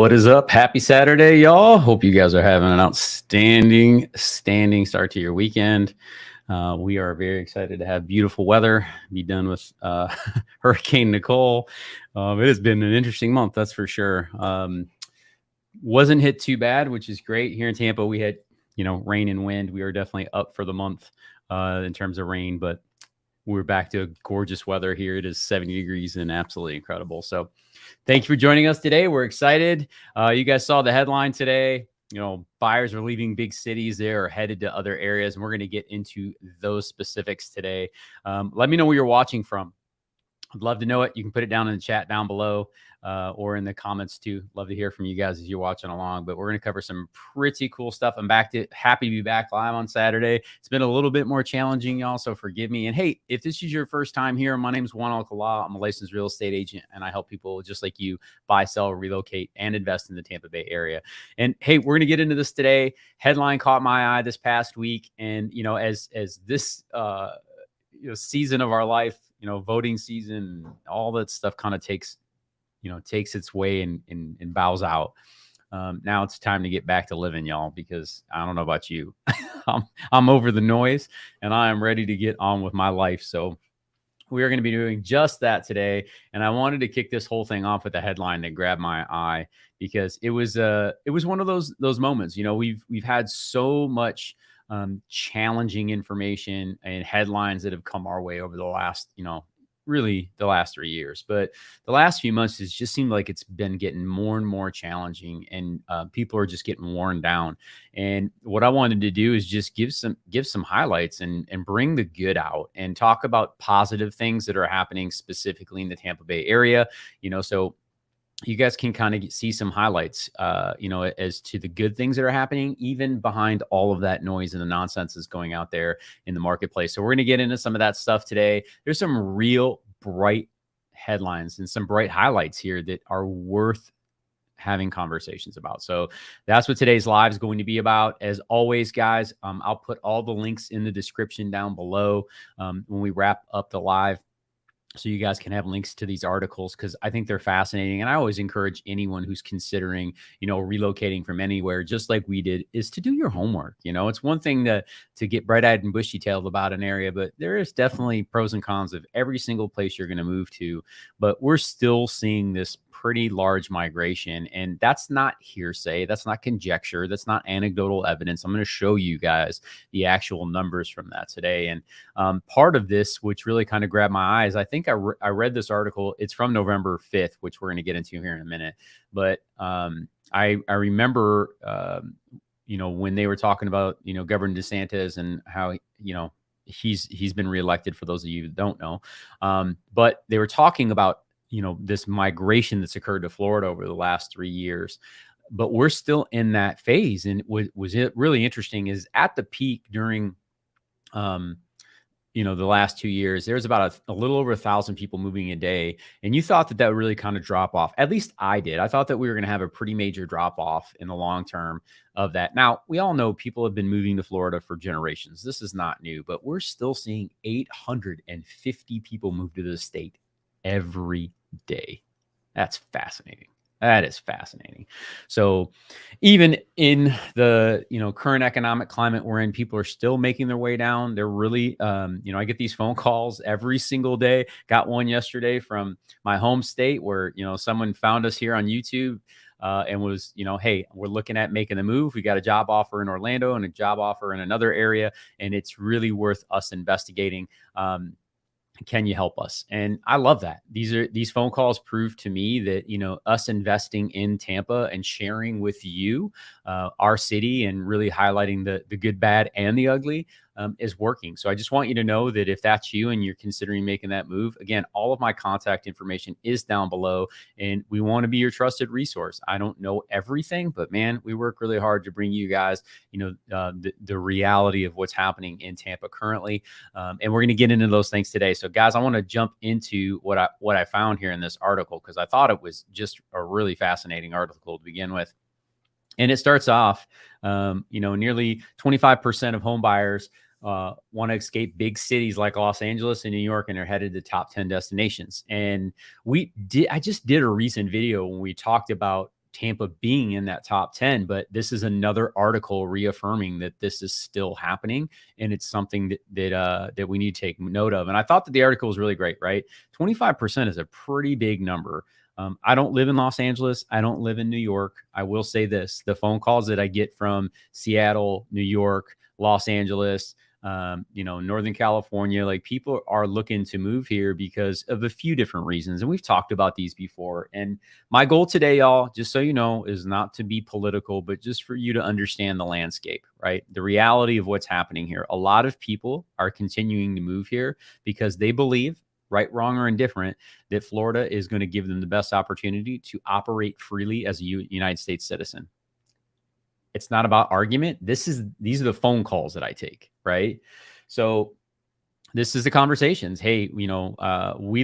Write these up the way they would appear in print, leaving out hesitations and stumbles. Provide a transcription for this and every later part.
What is up? Happy Saturday, y'all. Hope you guys are having an outstanding start to your weekend. We are very excited to have beautiful weather, be done with Hurricane Nicole. It has been an interesting month, that's for sure. Wasn't hit too bad, which is great. Here in Tampa, we had, rain and wind. We are definitely up for the month in terms of rain, but we're back to gorgeous weather here. It is 70 degrees and absolutely incredible. So thank you for joining us today. We're excited. You guys saw the headline today. Buyers are leaving big cities. They are headed to other areas, and we're going to get into those specifics today. Let me know where you're watching from. I'd love to know it. You can put it down in the chat down below or in the comments too. Love to hear from you guys as you're watching along. But we're going to cover some pretty cool stuff. I'm happy to be back live on Saturday. It's been a little bit more challenging, y'all, so forgive me. And hey, if this is your first time here, my name is Juan Alcala. I'm a licensed real estate agent, and I help people just like you buy, sell, relocate, and invest in the Tampa Bay area. And hey, we're going to get into this today. Headline caught my eye this past week, and as this season of our life, voting season, all that stuff kind of takes its way and bows out. Now it's time to get back to living, y'all, because I don't know about you. I'm over the noise and I am ready to get on with my life. So we are going to be doing just that today. And I wanted to kick this whole thing off with a headline that grabbed my eye because it was one of those moments. We've had so much challenging information and headlines that have come our way over the last, really the last 3 years. But the last few months has just seemed like it's been getting more and more challenging, and people are just getting worn down. And what I wanted to do is just give some highlights and bring the good out and talk about positive things that are happening specifically in the Tampa Bay area, so you guys can kind of see some highlights, as to the good things that are happening, even behind all of that noise and the nonsense that's going out there in the marketplace. So we're going to get into some of that stuff today. There's some real bright headlines and some bright highlights here that are worth having conversations about. So that's what today's live is going to be about. As always, guys, I'll put all the links in the description down below when we wrap up the live, so you guys can have links to these articles, because I think they're fascinating. And I always encourage anyone who's considering, relocating from anywhere, just like we did, is to do your homework. It's one thing to get bright-eyed and bushy-tailed about an area, but there is definitely pros and cons of every single place you're going to move to. But we're still seeing this pretty large migration, and that's not hearsay, that's not conjecture, that's not anecdotal evidence. I'm going to show you guys the actual numbers from that today. And part of this, which really kind of grabbed my eyes, I think I read this article. It's from November 5th, which we're going to get into here in a minute. But I remember when they were talking about Governor DeSantis and how he's been reelected, for those of you that don't know. But they were talking about this migration that's occurred to Florida over the last 3 years, but we're still in that phase. And was it really interesting is at the peak during, the last 2 years, there's about a little over 1,000 people moving a day. And you thought that would really kind of drop off. At least I did. I thought that we were going to have a pretty major drop off in the long term of that. Now, we all know people have been moving to Florida for generations. This is not new, but we're still seeing 850 people move to the state every day. That's fascinating. That is fascinating. So even in the, current economic climate we're in, people are still making their way down. They're really, I get these phone calls every single day. Got one yesterday from my home state where, someone found us here on YouTube and was, hey, we're looking at making the move. We got a job offer in Orlando and a job offer in another area, and it's really worth us investigating. Can you help us? And I love that. These phone calls prove to me that, us investing in Tampa and sharing with you our city and really highlighting the good, bad, and the ugly is working. So I just want you to know that if that's you and you're considering making that move, again, all of my contact information is down below, and we want to be your trusted resource. I don't know everything, but man, we work really hard to bring you guys, the reality of what's happening in Tampa currently. And we're going to get into those things today. So guys, I want to jump into what I found here in this article, because I thought it was just a really fascinating article to begin with. And it starts off, nearly 25% of home buyers want to escape big cities like Los Angeles and New York, and are headed to top 10 destinations. And I just did a recent video when we talked about Tampa being in that top 10, but this is another article reaffirming that this is still happening. And it's something that we need to take note of. And I thought that the article was really great, right? 25% is a pretty big number. I don't live in Los Angeles. I don't live in New York. I will say this, the phone calls that I get from Seattle, New York, Los Angeles, Northern California, like people are looking to move here because of a few different reasons. And we've talked about these before. And my goal today, y'all, just so you know, is not to be political, but just for you to understand the landscape, right? The reality of what's happening here. A lot of people are continuing to move here because they believe, right, wrong, or indifferent, that Florida is going to give them the best opportunity to operate freely as a United States citizen. It's not about argument. These are the phone calls that I take, right? So this is the conversations. Hey, we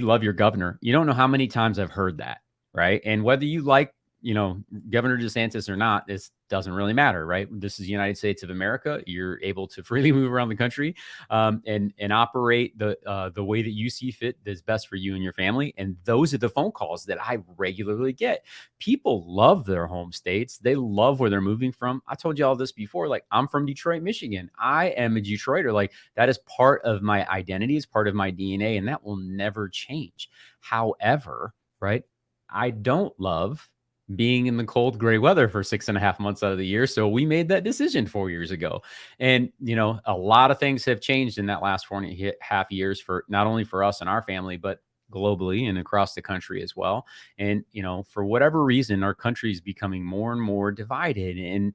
love your governor. You don't know how many times I've heard that, right? And whether you like, Governor DeSantis or not, this doesn't really matter, right? This is the United States of America. You're able to freely move around the country and operate the way that you see fit that's best for you and your family. And those are the phone calls that I regularly get. People love their home states. They love where they're moving from. I told you all this before. Like, I'm from Detroit, Michigan. I am a Detroiter. Like, that is part of my identity, is part of my DNA, and that will never change. However, right, I don't love being in the cold gray weather for 6.5 months out of the year. So we made that decision 4 years ago. And, a lot of things have changed in that last 4.5 years, for not only for us and our family, but globally and across the country as well. And, for whatever reason, our country is becoming more and more divided. And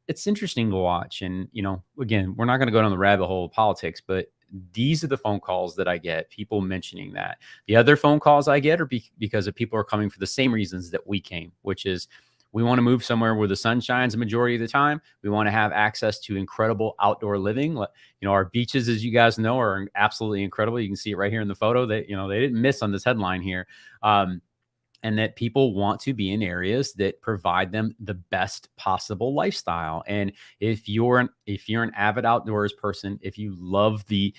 it's interesting to watch. And, again, we're not going to go down the rabbit hole of politics, but these are the phone calls that I get, people mentioning that. The other phone calls I get are because of people are coming for the same reasons that we came, which is we want to move somewhere where the sun shines the majority of the time. We want to have access to incredible outdoor living. Our beaches, as you guys know, are absolutely incredible. You can see it right here in the photo that, they didn't miss on this headline here. And that people want to be in areas that provide them the best possible lifestyle. And if you're an avid outdoors person, if you love the,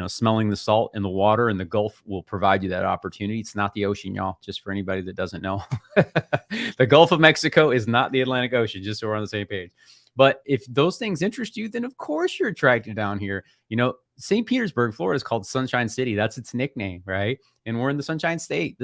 smelling the salt in the water, and the Gulf will provide you that opportunity. It's not the ocean, y'all, just for anybody that doesn't know. The Gulf of Mexico is not the Atlantic Ocean, just so we're on the same page. But if those things interest you, then of course you're attracted down here. St. Petersburg, Florida is called Sunshine City. That's its nickname, right? And we're in the Sunshine State.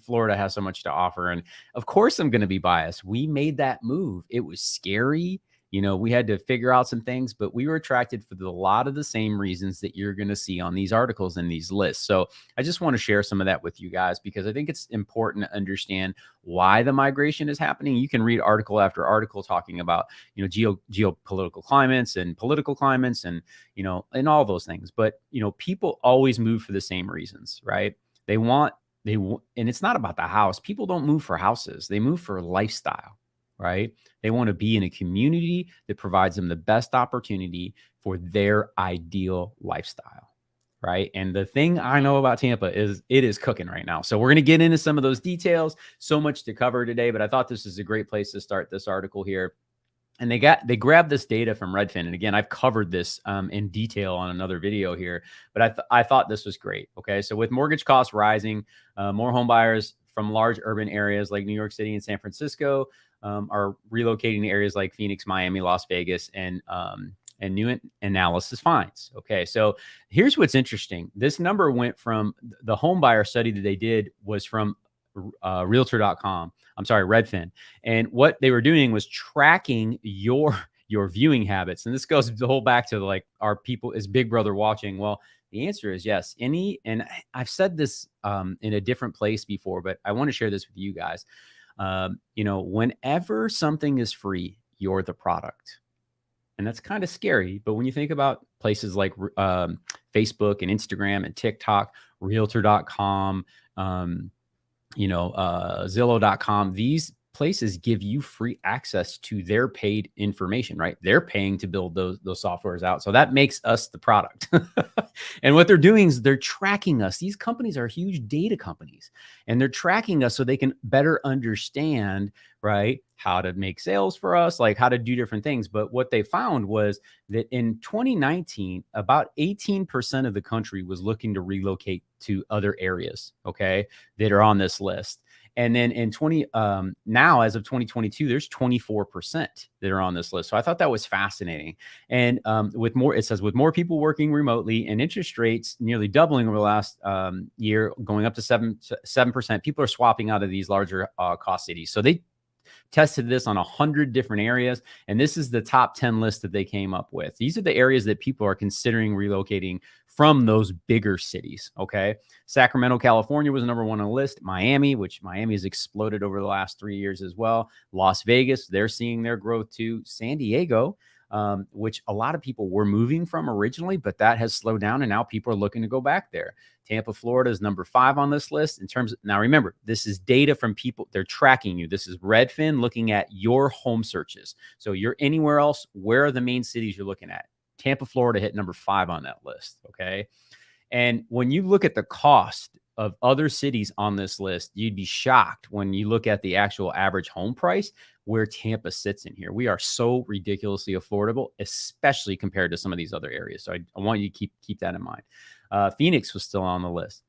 Florida has so much to offer. And of course I'm going to be biased. We made that move. It was scary. We had to figure out some things, but we were attracted for a lot of the same reasons that you're going to see on these articles and these lists. So I just want to share some of that with you guys, because I think it's important to understand why the migration is happening. You can read article after article talking about, geopolitical climates and political climates and, and all those things. But, people always move for the same reasons, right? And it's not about the house. People don't move for houses. They move for lifestyle, right? They want to be in a community that provides them the best opportunity for their ideal lifestyle, right? And the thing I know about Tampa is it is cooking right now. So we're going to get into some of those details. So much to cover today, but I thought this is a great place to start this article here. And they grabbed this data from Redfin. And again, I've covered this in detail on another video here, but I thought this was great. Okay. So with mortgage costs rising, more home buyers from large urban areas like New York City and San Francisco are relocating to areas like Phoenix, Miami, Las Vegas, and new analysis finds. Okay. So here's what's interesting. This number went from the home buyer study that they did was from realtor.com. I'm sorry, Redfin. And what they were doing was tracking your viewing habits. And this goes the whole back to like, are people, is Big Brother watching? Well, the answer is yes. And I've said this in a different place before, but I want to share this with you guys. Whenever something is free, you're the product. And that's kind of scary. But when you think about places like Facebook and Instagram and TikTok, realtor.com, Zillow.com, these places give you free access to their paid information, right? They're paying to build those softwares out. So that makes us the product. And what they're doing is they're tracking us. These companies are huge data companies, and they're tracking us so they can better understand, right, how to make sales for us, like how to do different things. But what they found was that in 2019, about 18% of the country was looking to relocate to other areas, okay, that are on this list. And then in now as of 2022, there's 24% that are on this list. So I thought that was fascinating. And it says with more people working remotely and interest rates nearly doubling over the last year, going up to 7%, people are swapping out of these larger cost cities. So they tested this on 100 different areas, and this is the top 10 list that they came up with. These are the areas that people are considering relocating from those bigger cities. Okay. Sacramento, California was number one on the list. Miami, which Miami has exploded over the last 3 years as well. Las Vegas, they're seeing their growth too. San Diego, which a lot of people were moving from originally, but that has slowed down and now people are looking to go back there. Tampa, Florida is number 5 on this list in terms of, now remember, this is data from people. They're tracking you. This is Redfin looking at your home searches. So you're anywhere else. Where are the main cities you're looking at? Tampa, Florida hit number 5 on that list. Okay. And when you look at the cost of other cities on this list, you'd be shocked when you look at the actual average home price where Tampa sits in here. We are so ridiculously affordable, especially compared to some of these other areas. So I want you to keep that in mind. Phoenix was still on the list.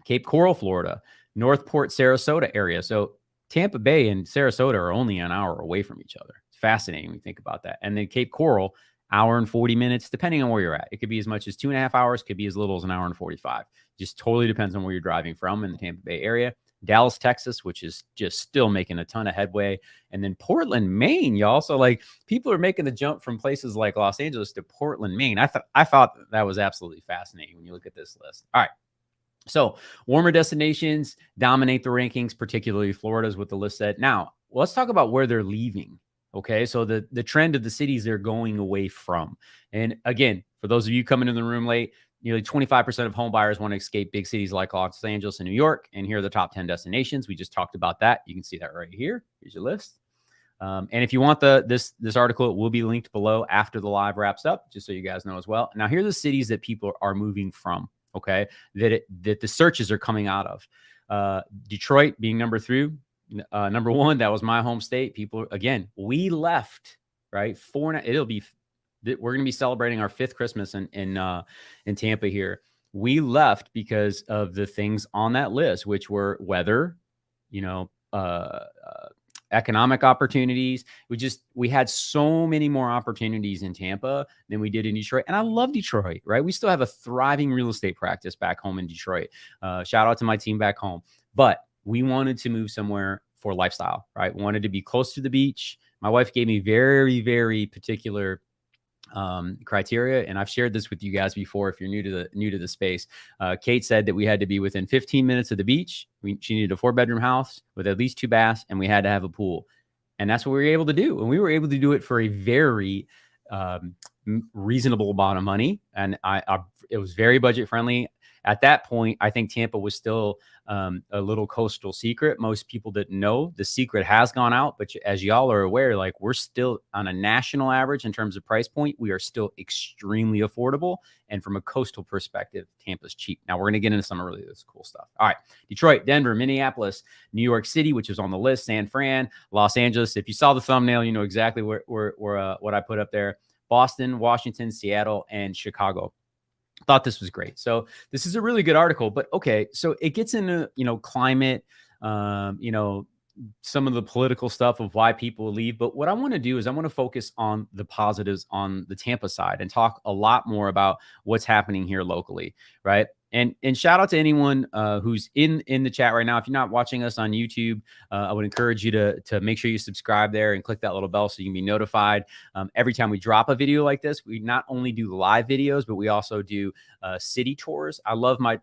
Cape Coral, Florida, Northport, Sarasota area. So Tampa Bay and Sarasota are only an hour away from each other. It's fascinating when you think about that. And then Cape Coral, hour and 40 minutes, depending on where you're at. It could be as much as 2.5 hours, could be as little as an hour and 45. Just totally depends on where you're driving from in the Tampa Bay area. Dallas, Texas, which is just still making a ton of headway. And then Portland, Maine, y'all. So like people are making the jump from places like Los Angeles to Portland, Maine. I thought that was absolutely fascinating when you look at this list. All right. So warmer destinations dominate the rankings, particularly Florida's what the list said. Now let's talk about where they're leaving. Okay. So the trend of the cities they're going away from. And again, for those of you coming in the room late, nearly 25% of home buyers want to escape big cities like Los Angeles and New York. And here are the top 10 destinations. We just talked about that. You can see that right here. Here's your list. And if you want this article, it will be linked below after the live wraps up, just so you guys know as well. Now, here are the cities that people are moving from. Okay. That the searches are coming out of. Detroit being number 3. Number 1, that was my home state. People, again, we left, right? We're going to be celebrating our 5th Christmas in Tampa here. We left because of the things on that list, which were weather, economic opportunities. We had so many more opportunities in Tampa than we did in Detroit. And I love Detroit, right? We still have a thriving real estate practice back home in Detroit. Shout out to my team back home. But we wanted to move somewhere for lifestyle, right? We wanted to be close to the beach. My wife gave me very, very particular criteria, and I've shared this with you guys before. If you're new to the space, Kate said that we had to be within 15 minutes of the beach. She needed a 4-bedroom house with at least 2 baths, and we had to have a pool. And that's what we were able to do. And we were able to do it for a very reasonable amount of money, and it was very budget friendly. At that point, I think Tampa was still a little coastal secret. Most people didn't know. The secret has gone out, but as y'all are aware, like we're still on a national average in terms of price point. We are still extremely affordable. And from a coastal perspective, Tampa's cheap. Now we're going to get into some of really this cool stuff. All right. Detroit, Denver, Minneapolis, New York City, which is on the list, San Fran, Los Angeles. If you saw the thumbnail, you know exactly where what I put up there. Boston, Washington, Seattle, and Chicago. Thought this was great. So this is a really good article, but okay. So it gets into, climate, some of the political stuff of why people leave. But what I want to do is I want to focus on the positives on the Tampa side and talk a lot more about what's happening here locally. Right. And shout out to anyone who's in the chat right now. If you're not watching us on YouTube, I would encourage you to make sure you subscribe there and click that little bell so you can be notified every time we drop a video like this. We not only do live videos, but we also do city tours. I love my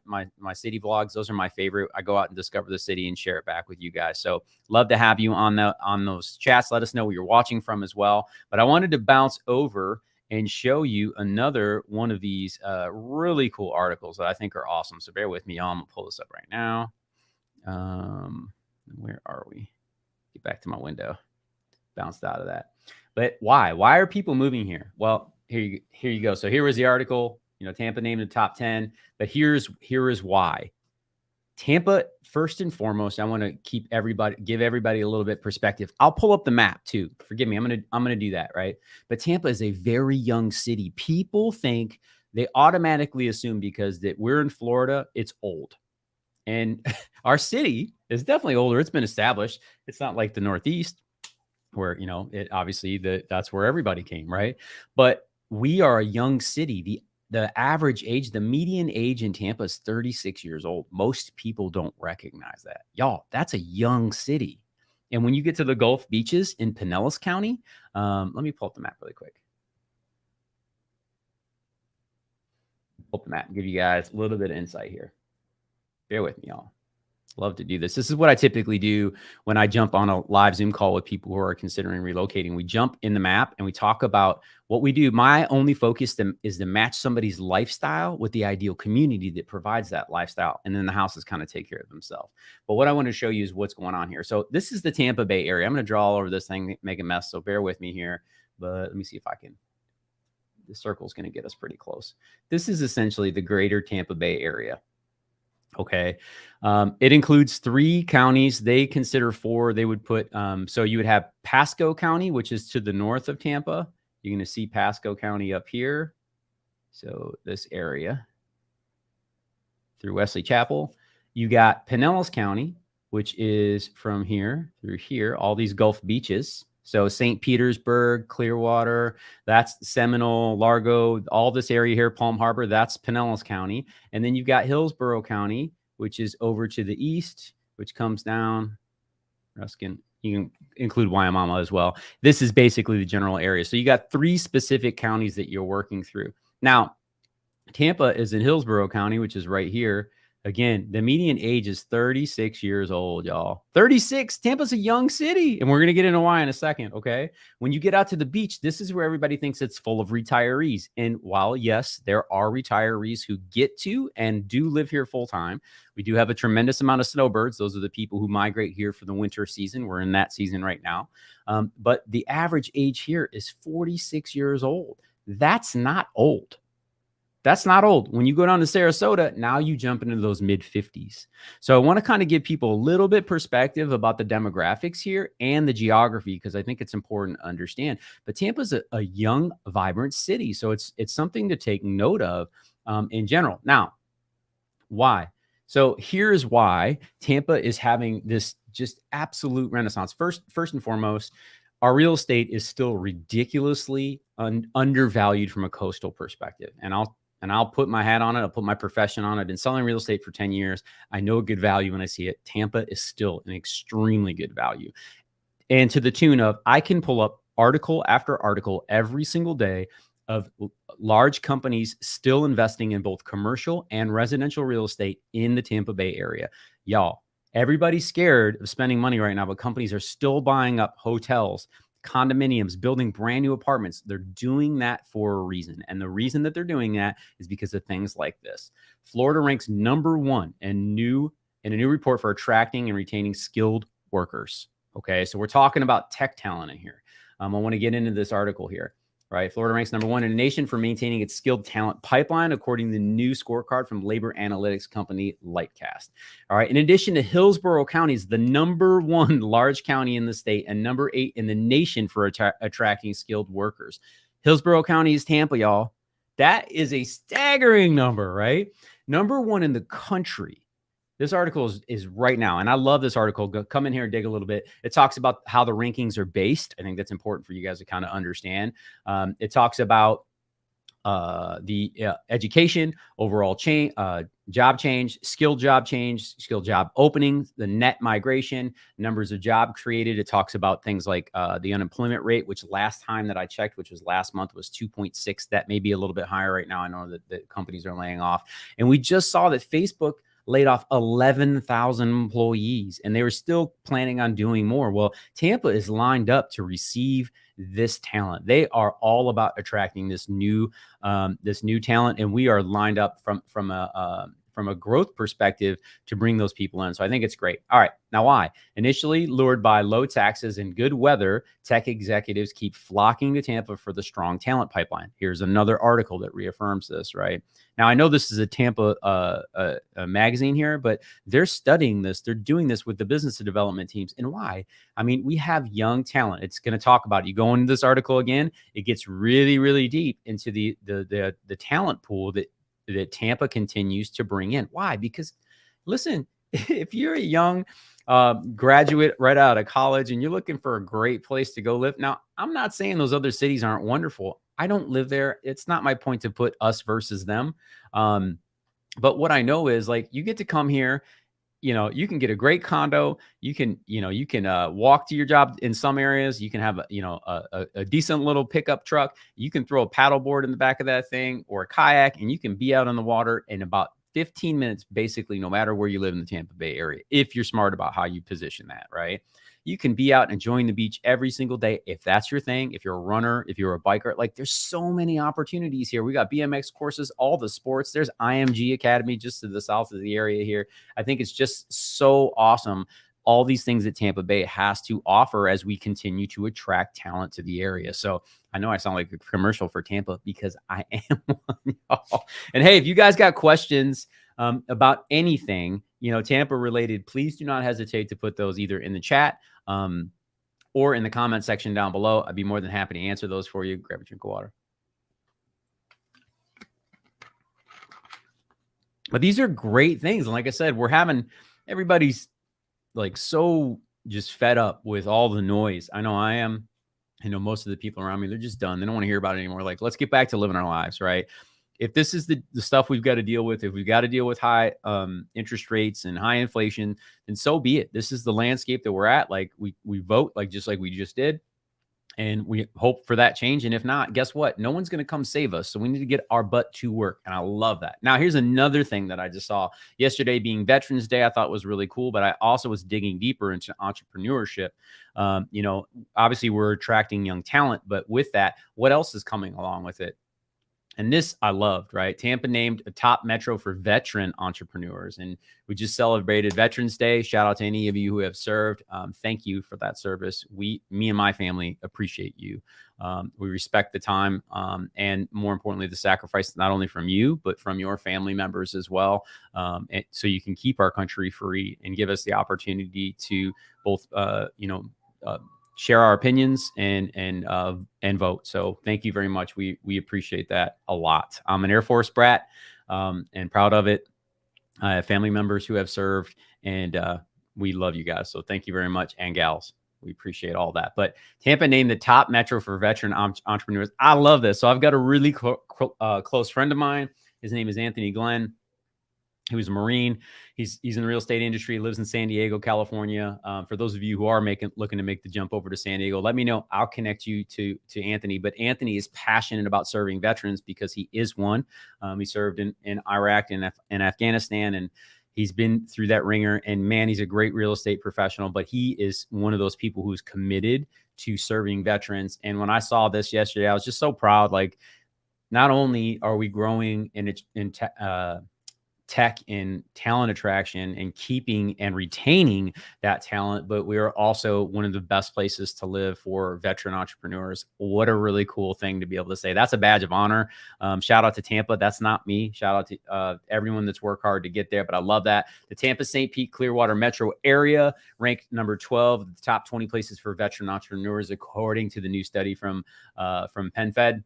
city vlogs. Those are my favorite. I go out and discover the city and share it back with you guys. So love to have you on those chats. Let us know where you're watching from as well. But I wanted to bounce over and show you another one of these really cool articles that I think are awesome. So bear with me, y'all. I'm gonna pull this up right now. Where are we? Get back to my window. Bounced out of that. But why? Why are people moving here? Well, here you go. So here was the article. Tampa named the top 10. But here is why. Tampa, first and foremost, I want to give everybody a little bit perspective. I'll pull up the map too. Forgive me. I'm gonna do that, right? But Tampa is a very young city. People think they automatically assume because that we're in Florida, it's old. And our city is definitely older. It's been established. It's not like the Northeast where, it obviously that's where everybody came, right? But we are a young city. The average age, the median age in Tampa is 36 years old. Most people don't recognize that. Y'all, that's a young city. And when you get to the Gulf beaches in Pinellas County, let me pull up the map really quick. Pull up the map, give you guys a little bit of insight here. Bear with me, y'all. Love to do this. This is what I typically do when I jump on a live Zoom call with people who are considering relocating. We jump in the map and we talk about what we do. My only focus is to match somebody's lifestyle with the ideal community that provides that lifestyle. And then the houses kind of take care of themselves. But what I want to show you is what's going on here. So this is the Tampa Bay area. I'm going to draw all over this thing, make a mess. So bear with me here. But let me see if I can. The circle is going to get us pretty close. This is essentially the greater Tampa Bay area. Okay. It includes 3 counties. They consider 4. They would put, so you would have Pasco County, which is to the north of Tampa. You're going to see Pasco County up here. So this area through Wesley Chapel. You got Pinellas County, which is from here through here, all these Gulf beaches. So St. Petersburg, Clearwater, that's Seminole, Largo, all this area here, Palm Harbor, that's Pinellas County. And then you've got Hillsborough County, which is over to the east, which comes down. Ruskin, you can include Wyomama as well. This is basically the general area. So you got 3 specific counties that you're working through. Now, Tampa is in Hillsborough County, which is right here. Again, the median age is 36 years old, y'all. 36. Tampa's a young city. And we're going to get into why in a second, okay? When you get out to the beach, this is where everybody thinks it's full of retirees. And while, yes, there are retirees who get to and do live here full time, we do have a tremendous amount of snowbirds. Those are the people who migrate here for the winter season. We're in that season right now. But the average age here is 46 years old. That's not old. That's not old. When you go down to Sarasota, now you jump into those mid 50s. So I want to kind of give people a little bit perspective about the demographics here and the geography, because I think it's important to understand. But Tampa's a young, vibrant city. So it's something to take note of in general. Now, why? So here's why Tampa is having this just absolute renaissance. First and foremost, our real estate is still ridiculously undervalued from a coastal perspective. And I'll put my hat on it. I'll put my profession on it. I've been selling real estate for 10 years. I know a good value when I see it. Tampa is still an extremely good value. And to the tune of, I can pull up article after article every single day of large companies still investing in both commercial and residential real estate in the Tampa Bay area. Y'all, everybody's scared of spending money right now, but companies are still buying up hotels, condominiums, building brand new apartments. They're doing that for a reason. And the reason that they're doing that is because of things like this. Florida ranks #1 in a new report for attracting and retaining skilled workers. Okay, so we're talking about tech talent in here. I want to get into this article here. Right, Florida ranks #1 in the nation for maintaining its skilled talent pipeline, according to the new scorecard from labor analytics company Lightcast. All right, in addition to Hillsborough County is the #1 large county in the state and #8 in the nation for attracting skilled workers. Hillsborough County is Tampa, y'all. That is a staggering number, right? #1 in the country. This article is right now, and I love this article. Come in here and dig a little bit. It talks about how the rankings are based. I think that's important for you guys to kind of understand. It talks about the education, overall job change, skilled job openings, the net migration, numbers of job created. It talks about things like the unemployment rate, which last time that I checked, which was last month, was 2.6. That may be a little bit higher right now. I know that the companies are laying off. And we just saw that Facebook laid off 11,000 employees, and they were still planning on doing more. Well, Tampa is lined up to receive this talent. They are all about attracting this new talent, and we are lined up from a growth perspective to bring those people in. So I think it's great. All right. Now, why? Initially lured by low taxes and good weather, tech executives keep flocking to Tampa for the strong talent pipeline. Here's another article that reaffirms this, right? Now, I know this is a Tampa a magazine here, but they're studying this. They're doing this with the business development teams. And why? I mean, we have young talent. It's going to talk about it. You go into this article again, it gets really, really deep into the talent pool that Tampa continues to bring in. Why? Because listen, if you're a young graduate right out of college and you're looking for a great place to go live. Now, I'm not saying those other cities aren't wonderful. I don't live there. It's not my point to put us versus them. But what I know is like you get to come here, you can get a great condo. You can walk to your job in some areas. You can have a decent little pickup truck. You can throw a paddleboard in the back of that thing or a kayak, and you can be out on the water in about 15 minutes, basically, no matter where you live in the Tampa Bay area, if you're smart about how you position that, right? You can be out enjoying the beach every single day if that's your thing. If you're a runner, if you're a biker, like there's so many opportunities here. We got BMX courses, all the sports. There's IMG Academy just to the south of the area here. I think it's just so awesome. All these things that Tampa Bay has to offer as we continue to attract talent to the area. So I know I sound like a commercial for Tampa because I am one, y'all. And hey, if you guys got questions about anything, Tampa related, please do not hesitate to put those either in the chat or in the comment section down below. I'd be more than happy to answer those for you. Grab a drink of water. But these are great things. And like I said, everybody's like so just fed up with all the noise. I know I am. I know most of the people around me, they're just done. They don't want to hear about it anymore. Like, let's get back to living our lives, right? If this is the stuff we've got to deal with, if we've got to deal with high interest rates and high inflation, then so be it. This is the landscape that we're at. Like we vote, just like we just did. And we hope for that change. And if not, guess what? No one's going to come save us. So we need to get our butt to work. And I love that. Now, here's another thing that I just saw yesterday being Veterans Day. I thought was really cool, but I also was digging deeper into entrepreneurship. Obviously we're attracting young talent, but with that, what else is coming along with it? And this I loved, right? Tampa named a top metro for veteran entrepreneurs. And we just celebrated Veterans Day. Shout out to any of you who have served. Thank you for that service. Me and my family appreciate you. We respect the time and more importantly, the sacrifice, not only from you, but from your family members as well. And so you can keep our country free and give us the opportunity to both, share our opinions and vote. So thank you very much. We appreciate that a lot. I'm an Air Force brat and proud of it. I have family members who have served and we love you guys. So thank you very much. And gals, we appreciate all that. But Tampa named the top metro for veteran entrepreneurs. I love this. So I've got a really close friend of mine. His name is Anthony Glenn. He was a Marine. He's in the real estate industry, lives in San Diego, California. For those of you who are looking to make the jump over to San Diego, let me know. I'll connect you to Anthony. But Anthony is passionate about serving veterans because he is one. He served in Iraq and Afghanistan, and he's been through that ringer. And man, he's a great real estate professional, but he is one of those people who's committed to serving veterans. And when I saw this yesterday, I was just so proud. Like, not only are we growing in tech and talent attraction and keeping and retaining that talent, but we are also one of the best places to live for veteran entrepreneurs. What a really cool thing to be able to say. That's a badge of honor. Shout out to Tampa. That's not me. Shout out to everyone that's worked hard to get there, but I love that. The Tampa, St. Pete, Clearwater metro area ranked number 12 of the top 20 places for veteran entrepreneurs, according to the new study from PenFed.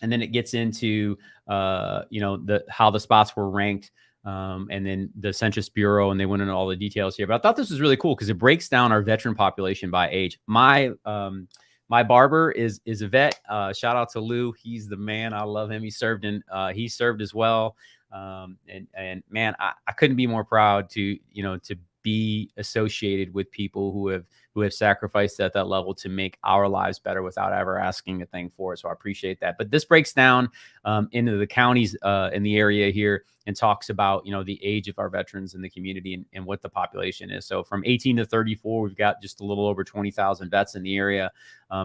And then it gets into, how the spots were ranked. And then the Census Bureau, and they went into all the details here. But I thought this was really cool because it breaks down our veteran population by age. My barber is a vet. Shout out to Lou. He's the man. I love him. He served as well. And man, I couldn't be more proud to be associated with people who have sacrificed at that level to make our lives better without ever asking a thing for it. So I appreciate that. But this breaks down into the counties in the area here and talks about, the age of our veterans in the community and what the population is. So from 18 to 34, we've got just a little over 20,000 vets in the area.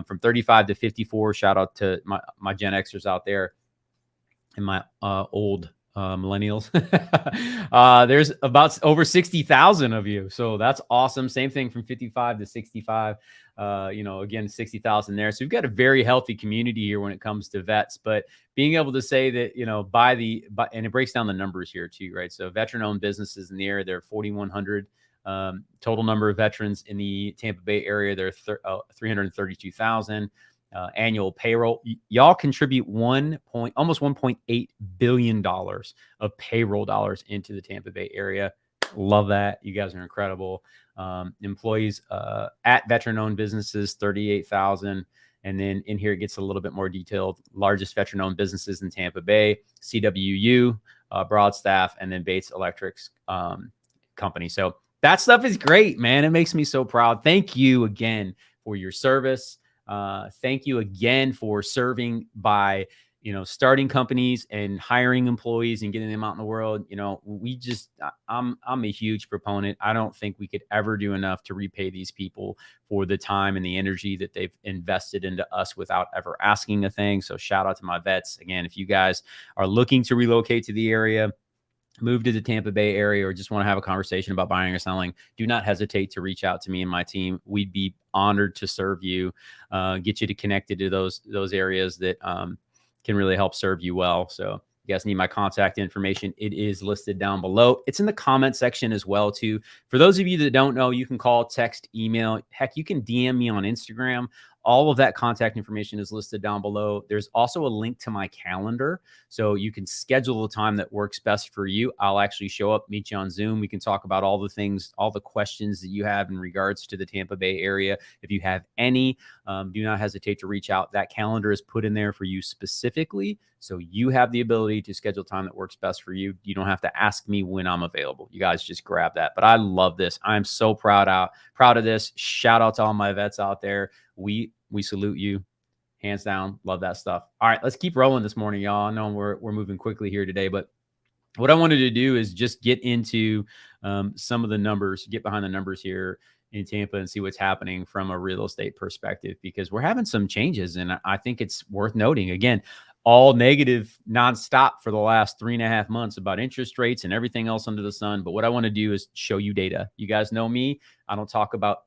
From 35 to 54, shout out to my Gen Xers out there and my old millennials. There's about over 60,000 of you. So that's awesome. Same thing from 55 to 65. Again, 60,000 there. So we've got a very healthy community here when it comes to vets, but being able to say that, and it breaks down the numbers here too, right? So veteran owned businesses in the area, there are 4,100 total number of veterans in the Tampa Bay area. There are 332,000. Annual payroll. Y'all contribute almost $1.8 billion of payroll dollars into the Tampa Bay area. Love that. You guys are incredible. Employees at veteran-owned businesses, 38,000. And then in here, it gets a little bit more detailed. Largest veteran-owned businesses in Tampa Bay, CWU, Broad Staff, and then Bates Electric's company. So that stuff is great, man. It makes me so proud. Thank you again for your service. Thank you again for serving by, starting companies and hiring employees and getting them out in the world. I'm a huge proponent. I don't think we could ever do enough to repay these people for the time and the energy that they've invested into us without ever asking a thing. So shout out to my vets. Again, if you guys are looking to relocate to the area, move to the Tampa Bay area, or just want to have a conversation about buying or selling, do not hesitate to reach out to me and my team. We'd be honored to serve you, get you to connected to those areas that can really help serve you well. So you guys need my contact information. It is listed down below. It's in the comment section as well, too. For those of you that don't know, you can call, text, email. Heck, you can DM me on Instagram. All of that contact information is listed down below. There's also a link to my calendar, so you can schedule the time that works best for you. I'll actually show up, meet you on Zoom. We can talk about all the things, all the questions that you have in regards to the Tampa Bay area. If you have any, do not hesitate to reach out. That calendar is put in there for you specifically, so you have the ability to schedule time that works best for you. You don't have to ask me when I'm available. You guys just grab that. But I love this. I'm so proud of this. Shout out to all my vets out there. We salute you, hands down. Love that stuff. All right, let's keep rolling this morning, y'all. I know we're moving quickly here today, but what I wanted to do is just get into some of the numbers, get behind the numbers here in Tampa and see what's happening from a real estate perspective, because we're having some changes, and I think it's worth noting. Again, all negative nonstop for the last 3.5 months about interest rates and everything else under the sun. But what I want to do is show you data. You guys know me. I don't talk about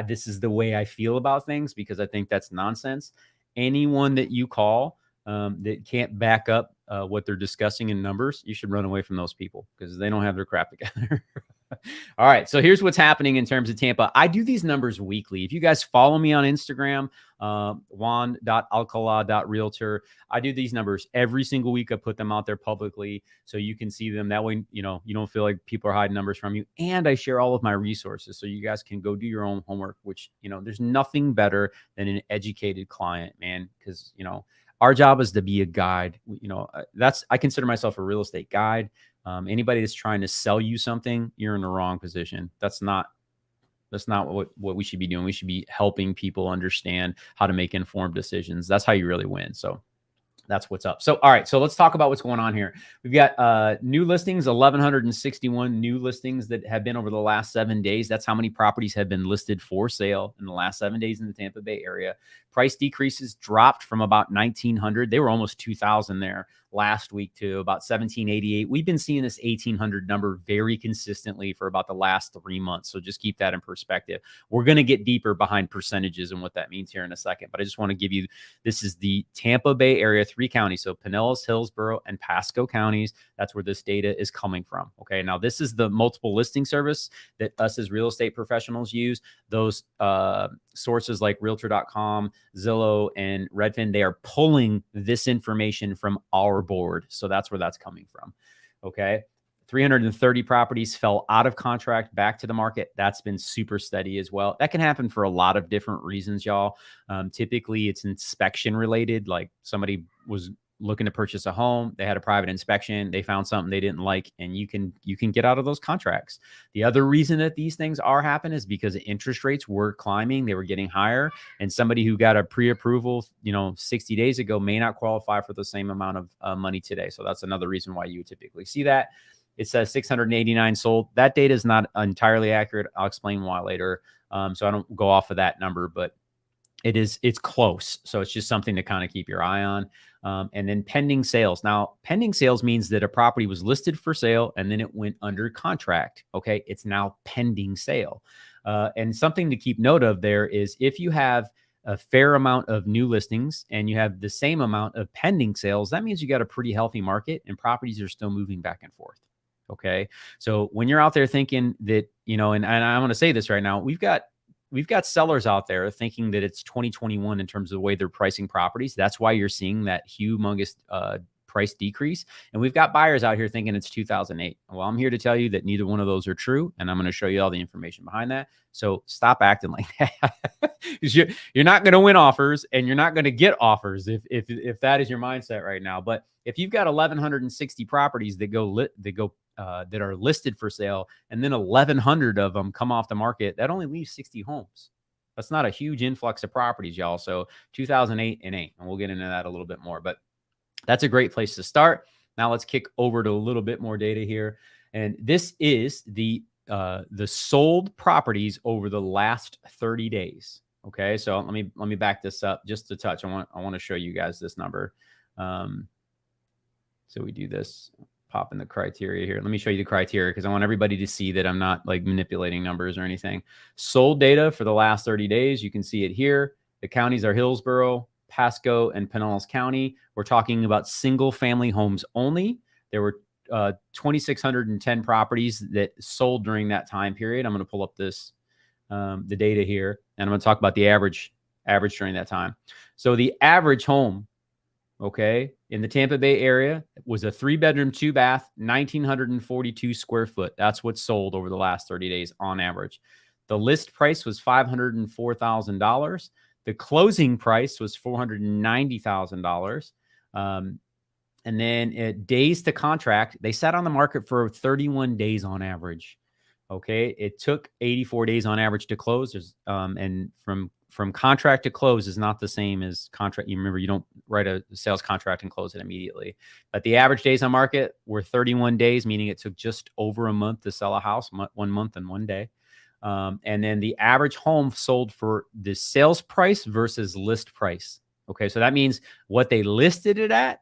this is the way I feel about things, because I think that's nonsense. Anyone that you call that can't back up what they're discussing in numbers, you should run away from those people, because they don't have their crap together. All right, so here's what's happening in terms of Tampa. I do these numbers weekly. If you guys follow me on Instagram, juan.alcala.realtor, I do these numbers every single week. I put them out there publicly so you can see them. That way, you don't feel like people are hiding numbers from you. And I share all of my resources so you guys can go do your own homework, which, there's nothing better than an educated client, man, because, our job is to be a guide. I consider myself a real estate guide. Anybody that's trying to sell you something, you're in the wrong position. That's not what we should be doing. We should be helping people understand how to make informed decisions. That's how you really win. So that's what's up. So, all right. So let's talk about what's going on here. We've got new listings, 1,161 new listings that have been over the last 7 days. That's how many properties have been listed for sale in the last 7 days in the Tampa Bay area. Price decreases dropped from about 1,900. They were almost 2,000 there last week to about 1,788. We've been seeing this 1,800 number very consistently for about the last 3 months. So just keep that in perspective. We're going to get deeper behind percentages and what that means here in a second. But I just want to give you, this is the Tampa Bay area, 3 counties. So Pinellas, Hillsborough, and Pasco counties. That's where this data is coming from. Okay. Now this is the multiple listing service that us as real estate professionals use. Those sources like realtor.com, Zillow, and Redfin, they are pulling this information from our board. So that's where that's coming from. Okay. 330 properties fell out of contract back to the market. That's been super steady as well. That can happen for a lot of different reasons, y'all. Typically it's inspection related. Like somebody was looking to purchase a home. They had a private inspection. They found something they didn't like, and you can get out of those contracts. The other reason that these things are happening is because interest rates were climbing. They were getting higher, and somebody who got a pre-approval, 60 days ago may not qualify for the same amount of money today. So that's another reason why you would typically see that. It says 689 sold. That data is not entirely accurate. I'll explain why later. So I don't go off of that number, but it's close. So it's just something to kind of keep your eye on. And then pending sales. Now, pending sales means that a property was listed for sale and then it went under contract. Okay. It's now pending sale. And something to keep note of there is if you have a fair amount of new listings and you have the same amount of pending sales, that means you got a pretty healthy market and properties are still moving back and forth. Okay. So when you're out there thinking that, and I'm going to say this right now, we've got sellers out there thinking that it's 2021 in terms of the way they're pricing properties. That's why you're seeing that humongous price decrease. And we've got buyers out here thinking it's 2008. Well, I'm here to tell you that neither one of those are true. And I'm going to show you all the information behind that. So stop acting like that. You're not going to win offers, and you're not going to get offers if that is your mindset right now. But if you've got 1,160 properties that are listed for sale, and then 1,100 of them come off the market, that only leaves 60 homes. That's not a huge influx of properties, y'all. So 2008 and 8, and we'll get into that a little bit more. But that's a great place to start. Now let's kick over to a little bit more data here, and this is the sold properties over the last 30 days. Okay, so let me back this up just a touch. I want to show you guys this number. So we do this. Pop in the criteria here. Let me show you the criteria because I want everybody to see that I'm not like manipulating numbers or anything. Sold data for the last 30 days. You can see it here. The counties are Hillsborough, Pasco, and Pinellas County. We're talking about single family homes only. There were 2,610 properties that sold during that time period. I'm going to pull up this, the data here, and I'm going to talk about the average during that time. So the average home, okay, in the Tampa Bay area was a 3-bedroom, 2-bath, 1,942 square foot. That's what's sold over the last 30 days on average. The list price was $504,000. The closing price was $490,000. And then days to contract, they sat on the market for 31 days on average. Okay, it took 84 days on average to close. And from contract to close is not the same as contract. You remember, you don't write a sales contract and close it immediately. But the average days on market were 31 days, meaning it took just over a month to sell a house, 1 month and 1 day. And then the average home sold for the sales price versus list price. Okay, so that means what they listed it at,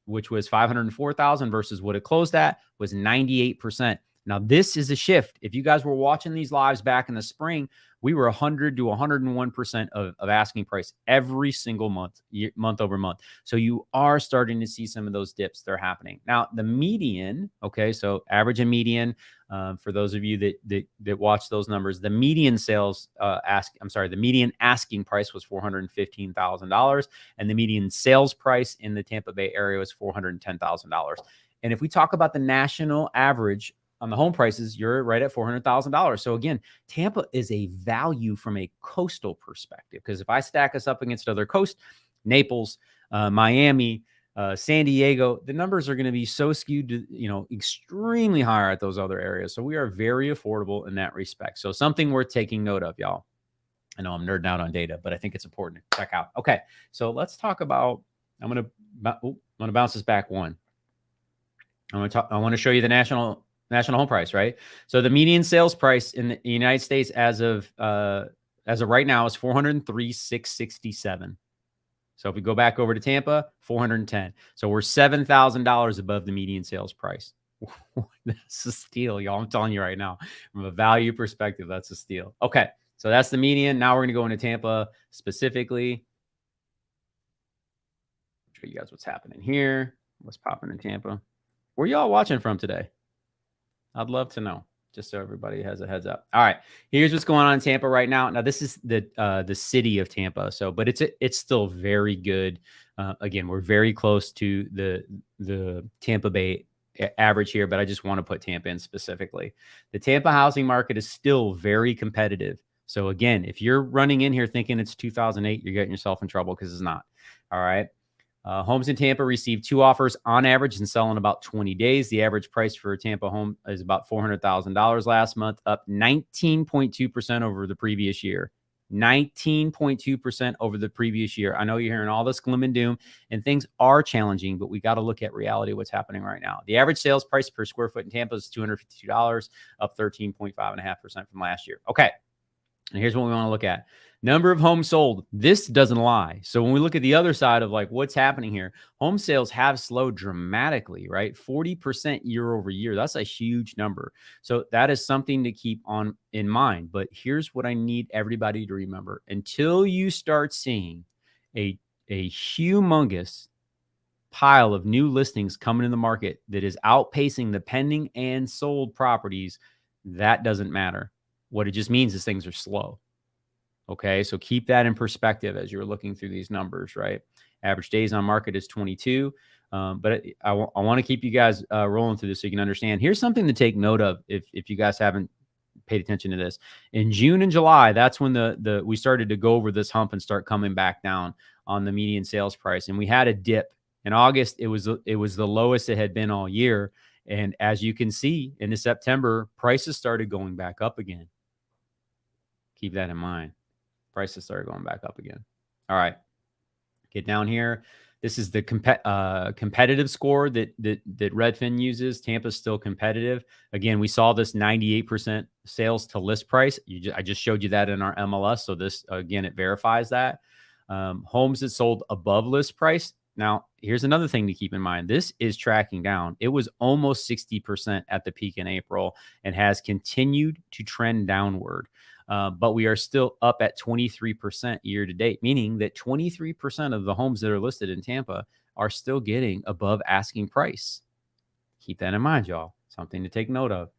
which was $504,000 versus what it closed at was 98%. Now, this is a shift. If you guys were watching these lives back in the spring, we were 100 to 101% of asking price every single month, month over month. So you are starting to see some of those dips that are happening. Now, the median, okay, so average and median, for those of you that watch those numbers, the median the median asking price was $415,000, and the median sales price in the Tampa Bay area was $410,000. And if we talk about the national average on the home prices, you're right at $400,000. So again, Tampa is a value from a coastal perspective, because if I stack us up against other coast, Naples, Miami, San Diego, the numbers are going to be so skewed to, extremely higher at those other areas. So we are very affordable in that respect. So something worth taking note of, y'all. I know I'm nerding out on data, but I think it's important to check out. Okay, so let's talk about. I'm going to bounce this back one. I want to show you the national home price, right? So the median sales price in the United States as of right now is $403,667. So if we go back over to Tampa, $410. So we're $7,000 above the median sales price. That's a steal, y'all. I'm telling you right now, from a value perspective, that's a steal. Okay, so that's the median. Now we're going to go into Tampa specifically. Show you guys what's happening here. What's popping in Tampa? Where y'all watching from today? I'd love to know, just so everybody has a heads up. All right, here's what's going on in Tampa right now. Now, this is the city of Tampa, but it's still very good. Again, we're very close to the Tampa Bay average here, but I just want to put Tampa in specifically. The Tampa housing market is still very competitive. So again, if you're running in here thinking it's 2008, you're getting yourself in trouble, because it's not. All right. Homes in Tampa received 2 offers on average and sell in about 20 days. The average price for a Tampa home is about $400,000 last month, up 19.2% over the previous year. 19.2% over the previous year. I know you're hearing all this gloom and doom, and things are challenging, but we got to look at reality, what's happening right now. The average sales price per square foot in Tampa is $252, up 13.5% from last year. Okay. And here's what we want to look at. Number of homes sold. This doesn't lie. So when we look at the other side of like what's happening here, home sales have slowed dramatically, right? 40% year over year. That's a huge number. So that is something to keep on in mind. But here's what I need everybody to remember. Until you start seeing a humongous pile of new listings coming in the market that is outpacing the pending and sold properties, that doesn't matter. What it just means is things are slow. Okay, so keep that in perspective as you're looking through these numbers, right? Average days on market is 22. But I want to keep you guys rolling through this so you can understand. Here's something to take note of if you guys haven't paid attention to this. In June and July, that's when we started to go over this hump and start coming back down on the median sales price. And we had a dip. In August, it was the lowest it had been all year. And as you can see, into September, prices started going back up again. Keep that in mind. Prices started going back up again. All right. Get down here. This is the competitive score that Redfin uses. Tampa's still competitive. Again, we saw this 98% sales to list price. I just showed you that in our MLS. So this, again, it verifies that. Homes that sold above list price. Now, here's another thing to keep in mind. This is tracking down. It was almost 60% at the peak in April and has continued to trend downward. But we are still up at 23% year to date, meaning that 23% of the homes that are listed in Tampa are still getting above asking price. Keep that in mind, y'all. Something to take note of.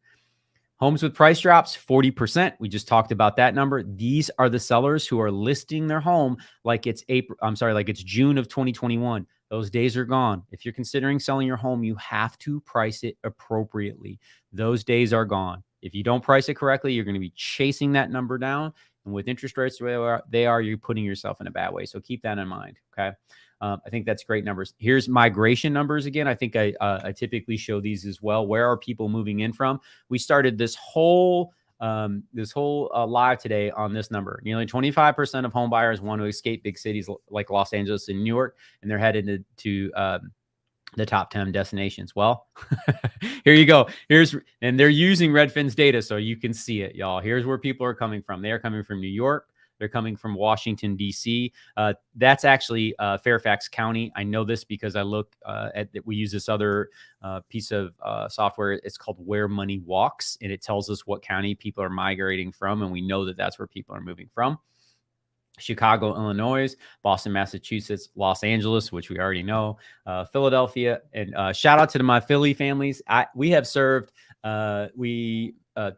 Homes with price drops, 40%. We just talked about that number. These are the sellers who are listing their home like it's June of 2021. Those days are gone. If you're considering selling your home, you have to price it appropriately. Those days are gone. If you don't price it correctly, you're going to be chasing that number down. And with interest rates the way they are, you're putting yourself in a bad way. So keep that in mind. Okay. I think that's great numbers. Here's migration numbers again. I think I typically show these as well. Where are people moving in from? We started this whole live today on this number. Nearly 25% of home buyers want to escape big cities like Los Angeles and New York, and they're headed to the top 10 destinations. Well, here you go. And they're using Redfin's data, so you can see it, y'all. Here's where people are coming from. They are coming from New York. They're coming from Washington, D.C. That's actually Fairfax County. I know this because I look we use this other piece of software. It's called Where Money Walks, and it tells us what county people are migrating from, and we know that that's where people are moving from. Chicago, Illinois, Boston, Massachusetts, Los Angeles, which we already know, Philadelphia, and shout out to my Philly families. We have served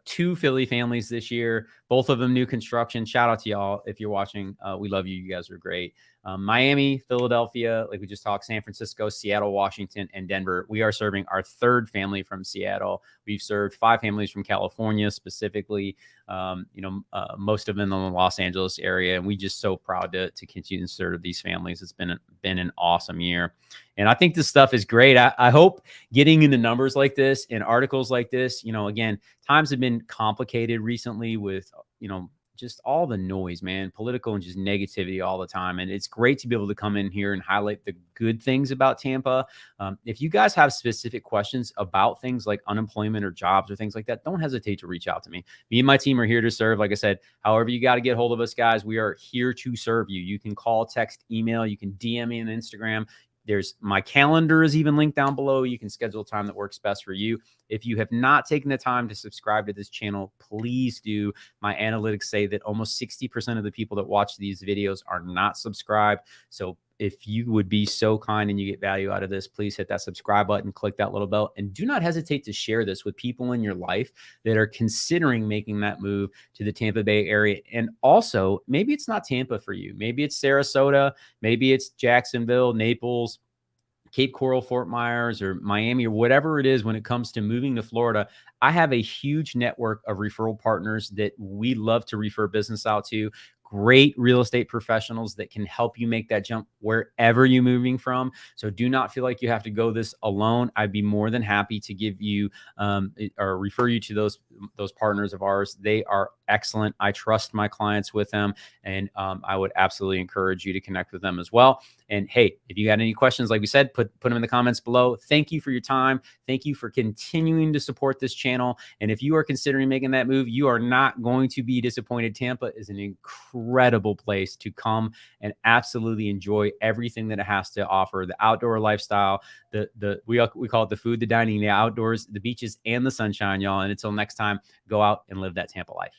two Philly families this year, both of them new construction. Shout out to y'all if you're watching. We love you. You guys are great. Miami, Philadelphia, like we just talked, San Francisco, Seattle, Washington, and Denver. We are serving our third family from Seattle. We've served 5 families from California specifically, most of them in the Los Angeles area. And we just so proud to continue to serve these families. It's been an awesome year. And I think this stuff is great. I hope getting into numbers like this and articles like this, again, times have been complicated recently with, just all the noise, man, political and just negativity all the time. And it's great to be able to come in here and highlight the good things about Tampa. If you guys have specific questions about things like unemployment or jobs or things like that, don't hesitate to reach out to me. Me and my team are here to serve. Like I said, however you got to get hold of us, guys, we are here to serve you. You can call, text, email, you can DM me on Instagram. There's my calendar is even linked down below. You can schedule a time that works best for you. If you have not taken the time to subscribe to this channel, please do. My analytics say that almost 60% of the people that watch these videos are not subscribed. So if you would be so kind and you get value out of this, please hit that subscribe button, click that little bell, and do not hesitate to share this with people in your life that are considering making that move to the Tampa Bay area. And also, maybe it's not Tampa for you. Maybe it's Sarasota, maybe it's Jacksonville, Naples, Cape Coral, Fort Myers, or Miami, or whatever it is when it comes to moving to Florida. I have a huge network of referral partners that we love to refer business out to. Great real estate professionals that can help you make that jump wherever you're moving from. So do not feel like you have to go this alone. I'd be more than happy to give you or refer you to those partners of ours. They are excellent. I trust my clients with them, and I would absolutely encourage you to connect with them as well. And hey, if you got any questions, like we said, put them in the comments below. Thank you for your time. Thank you for continuing to support this channel. And if you are considering making that move, you are not going to be disappointed. Tampa is an incredible place to come and absolutely enjoy everything that it has to offer. The outdoor lifestyle, we call it the food, the dining, the outdoors, the beaches, and the sunshine, y'all. And until next time, go out and live that Tampa life.